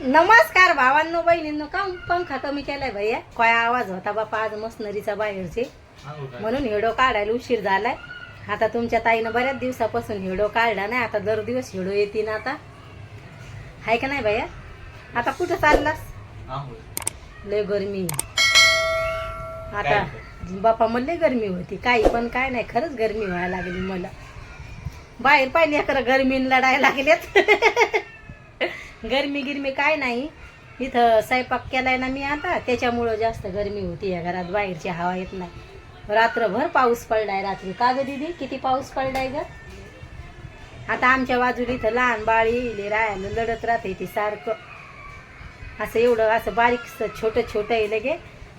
नमस्कार भावांनो बहिणींनो. का पंखा कमी केलाय भैया? काय आवाज होता बापा आज मसनरीचा बाहेरचे, म्हणून हिडो काढायला उशीर झालाय. आता तुमच्या ताईनं बऱ्याच दिवसापासून हिडो काढला नाही. आता दर दिवस हिडो येतील आता, हाय का नाही भैया? आता कुठं चाललास? लय गरमी आता बापा, मला लय गरमी होती. काही पण काय नाही, खरंच गरमी व्हायला लागली मला. बाहेर पाहिजे खरं गरमीन लढायला लागलेत. गरमी गिरमी काय नाही, इथं स्वयंपाक केलाय ना मी आता, त्याच्यामुळं जास्त गरमी होती या घरात. बाहेरची हवा येत नाही. रात्रभर पाऊस पडलाय रात्री. का ग दीदी, किती पाऊस पडलाय ग? आता आमच्या बाजूला इथं लहान बाळ येईल राहायला, लढत राहते ती सारखं. असं एवढं असं बारीक छोटं छोटं आहे लगे,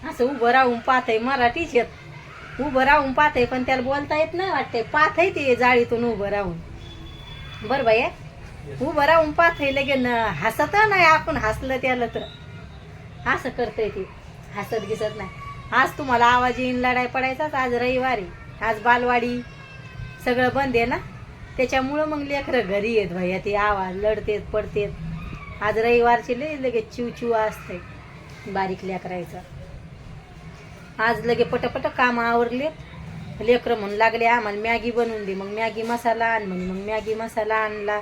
असं उभं राहून पाहतंय. मराठीच येत, उभं राहून पाहतंय पण त्याला बोलता येत नाही वाटतंय. पाहतंय ते जाळीतून उभं राहून. बरं बाई, उभं राहून पाहतंय लगे. हसत नाही आपण हसलं त्याला तर असं करतंय ते, हसत गिसत नाही. आज तुम्हाला आवाज येईन लढाई पडायचाच. आज रविवारी, आज बालवाडी सगळं बंद आहे ना, त्याच्यामुळं मग लेकरं घरी येत भैया. ते आवाज लढतेत पडतेत. आज रविवारचे लय लगेच चिव असते बारीक लेकरायचं. आज लगे पटपट काम आवरलेत. लेकरं म्हणून लागले आम्हाला मॅगी बनवून दे. मग मॅगी मसाला आण म्हणे. मग मॅगी मसाला आणला,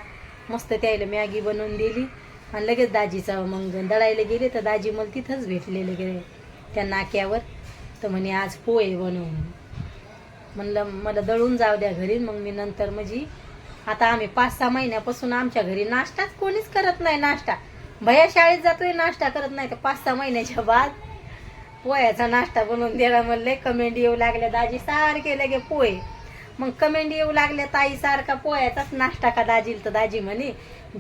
मस्त त्याला मॅगी बनवून दिली. आणि लगेच दाजीचा मग दळायला गेले तर दाजी मला तिथंच भेटलेले गेले त्या नाक्यावर. तर म्हणे आज पोहे बनवून. म्हणलं मला दळून जाऊ द्या घरी. मग मी नंतर म्हणजे आता आम्ही 5-6 महिन्यापासून आमच्या घरी नाश्ताच कोणीच करत नाही. नाश्ता भैया शाळेत जातोय, नाश्ता करत नाही. तर 5-6 महिन्याच्या बाद पोह्याचा नाश्ता बनवून द्यायला म्हणले. कमेंट येऊ लागल्या दाजी सारखे लगे पोहे. मग कमेंट येऊ लागल्या ताई सारखा पोह्याचाच नाश्ता का दाजील? तर दाजी म्हणे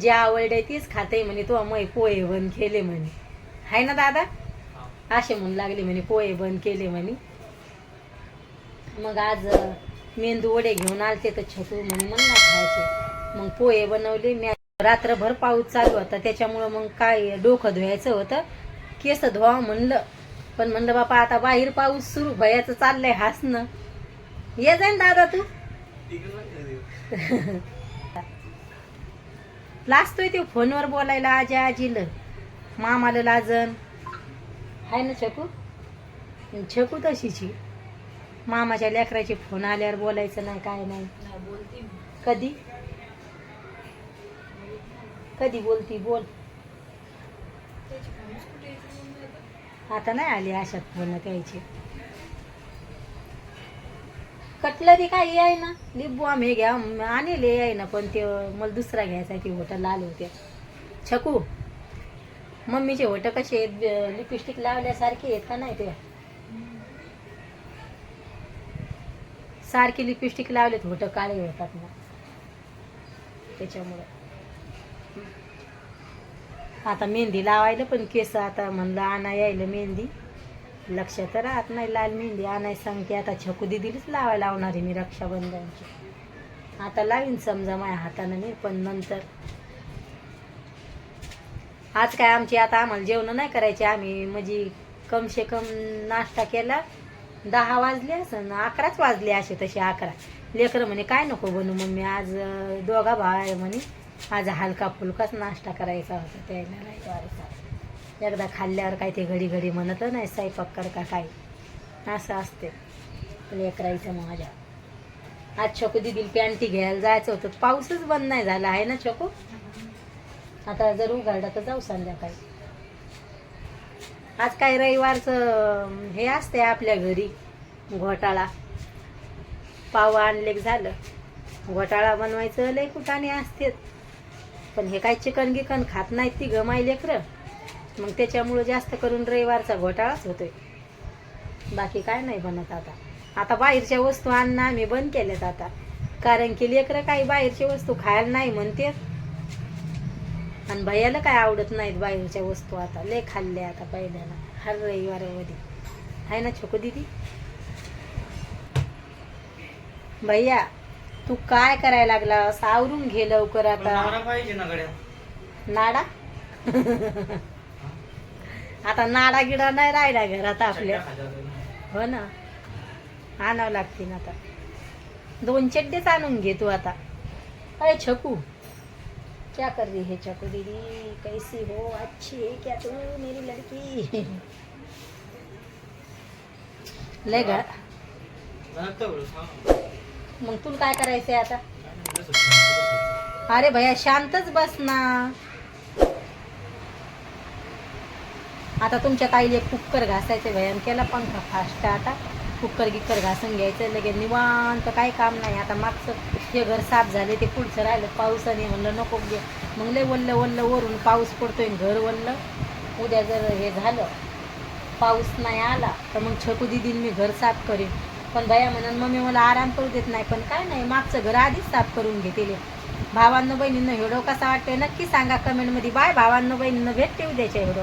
जे आवडे तीच खाते म्हणे. तो मग पोहे बंद केले म्हणे, हाय ना दादा? असे म्हणू लागले म्हणे पोहे बंद केले म्हणे. मग आज मेंदू वडे घेऊन आलते तर छकू म्हणे मला खायचे. मग पोहे बनवले मी. रात्रभर पाऊस चालू होता त्याच्यामुळं मग काय डोकं धुवायचं होतं, केस धुवा म्हणलं. पण म्हणलं बापा आता बाहेर पाऊस सुरू भयाचं चाललंय हसणं. ये जाईन दादा तू. लाजतोय ते फोनवर बोलायला आजीला, मामाला लाजन. हाय ना छकू? छकू तशीची. मामाच्या लेकराचे फोन आल्यावर बोलायचं नाही, काय नाही. कधी कधी बोलती बोल. आता नाही आली अशात फोन त्यायचे. कटलरी काही आहे ना, लिंबू आम्ही घ्या आणले आहे ना, पण ते मला दुसरा घ्यायचा आहे. ती होटल आले होते. छकू, मम्मीचे होट कसे आहेत? लिपस्टिक लावल्यासारखे आहेत का नाही? ते सारखी लिपस्टिक लावलेत, होट काळे होतात ना, त्याच्यामुळं. आता मेहंदी लावायला पण केस आता म्हणलं आणा यायला मेहंदी. लक्षात राहत नाही, लाल मेहंदी आणाय सांगते. आता छकू दिदीलाच लावायला लावणार आहे मी रक्षाबंधनची. आता लावीन समजा माझ्या हातानं मी, पण नंतर. आज काय आमची आता आम्हाला जेवण नाही करायचे. आम्ही म्हणजे कमसे कम नाश्ता केला 10 वाजले असं, 11च वाजले असे तसे 11. लेकरं म्हणे काय नको बनू मम्मी आज, दोघा भाव आहे म्हणे, आज हलका फुलकाच नाश्ता करायचा होता त्याला रविवारचा. एकदा खाल्ल्यावर काय ते घडी घडी म्हणत नाही स्वयंपाक कर का काय, असं असते लेकरायचं. माझ्या आज छकू दिदीला पॅन्टी घ्यायला जायचं होतं, पाऊसच बंद नाही झाला आहे ना छकू. आता जर उघडला तर जाऊ संध्याकाळी. आज काय रविवारचं हे असते आपल्या घरी घोटाळा. पाव आणले झालं, घोटाळा बनवायचं लय कुठाने असते. पण हे काय चिकन गिकन खात नाहीत ती गमाई लेकरं, मग त्याच्यामुळं जास्त करून रविवारचा घोटाळाच होतोय. बाकी काय नाही बनत. आता बाहेरच्या वस्तू आणणं आम्ही बंद केल्यात आता, कारण की लेकरं काही बाहेरच्या वस्तू खायला नाही म्हणते. आणि भैयाला काय आवडत नाहीत बाहेरच्या वस्तू. आता लय खाल्ले आता पहिल्याला हर रविवारामध्ये, आहे ना छोकू दिदी? भैया तू काय करायला लागला? सावरून घे लवकर आता. नाडा आता नाडा गिडा नाही राहिला घरात आपल्या. हो ना, आणावं लागते ना. आता 2 चड्डेच आणून घे तू आता. अरे छकू, क्या कर रही है चकू दीदी, कैसी हो, अच्छी है क्या तू मेरी लड़की? लय ग मग तुला काय करायचंय आता? अरे भैया शांतच बस ना. आता तुमच्या ताईला कुकर घासायचं भैया, केला पंखा फास्ट. आता कुकर गिकर घासून घ्यायचं लगेच निवांत, काही काम नाही. आता मागचं हे घर साफ झाले, ते पुढचं राहिलं पावसाने, म्हणलं नको घे. मग लय वल्ल वल्ल वरून पाऊस पडतोय, घर वल्ल. उद्या जर हे झालं पाऊस नाही आला तर मग छकू दिदीन मी घर साफ करेन. पण भैया म्हणून मम्मी मला आराम करू देत नाही. पण काय नाही, मागचं घर आधीच साफ करून घेतले. भावांनो बहिणींनो व्हिडिओ कसा वाटतोय नक्की सांगा कमेंटमध्ये. बाय भावांनो बहिणींनो, भेटते उद्याच्या व्हिडिओ.